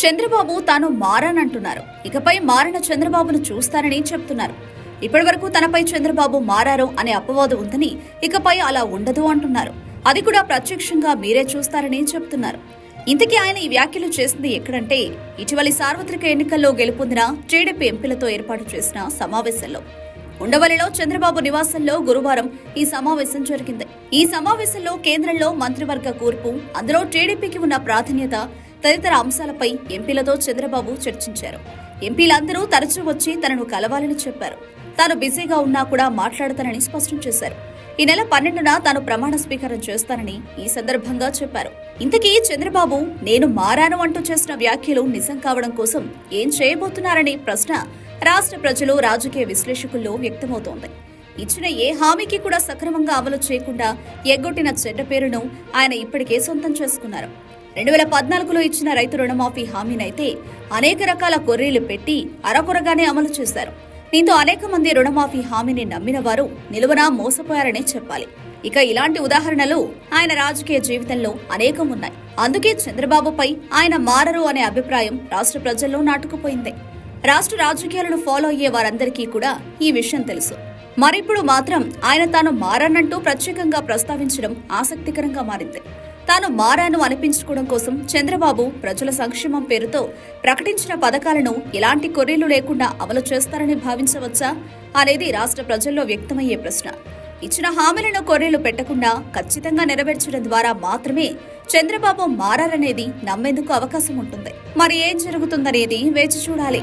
చంద్రబాబు తాను మారానంటున్నారు. ఇకపై మారిన చంద్రబాబును చూస్తారని చెప్తున్నారు. ఇప్పటివరకు తనపై చంద్రబాబు మారారు అనే అపవాదు ఉందని, ఇకపై అలా ఉండదు అంటున్నారు. అది కూడా ప్రత్యక్షంగా మీరే చూస్తారని చెప్తున్నారు. ఇంతకీ ఆయన ఈ వ్యాఖ్యలు చేసింది ఎక్కడంటే, ఇటీవలి సార్వత్రిక ఎన్నికల్లో గెలుపొందిన టీడీపీ ఎంపీలతో ఏర్పాటు చేసిన సమావేశంలో. ఉండవల్లిలో చంద్రబాబు నివాసంలో గురువారం ఈ సమావేశం జరిగింది. ఈ సమావేశంలో కేంద్రంలో మంత్రివర్గ కూర్పు, అందులో టీడీపీకి ఉన్న ప్రాధాన్యత తదితర అంశాలపై ఎంపీలతో చంద్రబాబు చర్చించారు. ఎంపీలందరూ తరచూ వచ్చి తనను కలవాలని చెప్పారు. తాను బిజీగా ఉన్నా కూడా మాట్లాడతానని స్పష్టం చేశారు. ఈ నెల 12న తాను ప్రమాణ స్వీకారం చేస్తానని ఈ సందర్భంగా చెప్పారు. ఇంతకీ చంద్రబాబు నేను మారాను అంటూ చేసిన వ్యాఖ్యలు నిజం కావడం కోసం ఏం చేయబోతున్నారనే ప్రశ్న రాష్ట్ర ప్రజలు, రాజకీయ విశ్లేషకుల్లో వ్యక్తమవుతోంది. ఇచ్చిన ఏ హామీకి కూడా సక్రమంగా అమలు చేయకుండా ఎగ్గొట్టిన చెడ్డ పేరును ఆయన ఇప్పటికే సొంతం చేసుకున్నారు. 2014లో ఇచ్చిన రైతు రుణమాఫీ హామీనైతే అనేక రకాల కొర్రీలు పెట్టి అరకొరగానే అమలు చేశారు. దీంతో అనేక మంది రుణమాఫీ హామీని నమ్మిన వారు నిలువనా మోసపోయారనే చెప్పాలి. ఇక ఇలాంటి ఉదాహరణలు ఆయన రాజకీయ జీవితంలో అనేకం ఉన్నాయి. అందుకే చంద్రబాబుపై ఆయన మారరు అనే అభిప్రాయం రాష్ట్ర ప్రజల్లో నాటుకుపోయింది. రాష్ట్ర రాజకీయాలను ఫాలో అయ్యే వారందరికీ కూడా ఈ విషయం తెలుసు. మరిప్పుడు మాత్రం ఆయన తాను మారనంటూ ప్రత్యేకంగా ప్రస్తావించడం ఆసక్తికరంగా మారింది. తాను మారాను అనిపించుకోవడం కోసం చంద్రబాబు ప్రజల సంక్షేమం పేరుతో ప్రకటించిన పథకాలను ఎలాంటి కొర్రీలు లేకుండా అమలు చేస్తారని భావించవచ్చా అనేది రాష్ట్ర ప్రజల్లో వ్యక్తమయ్యే ప్రశ్న. ఇచ్చిన హామీలను కొర్రీలు పెట్టకుండా ఖచ్చితంగా నెరవేర్చడం ద్వారా మాత్రమే చంద్రబాబు మారారనేది నమ్మేందుకు అవకాశం ఉంటుంది. మరి ఏం జరుగుతుందనేది వేచి చూడాలి.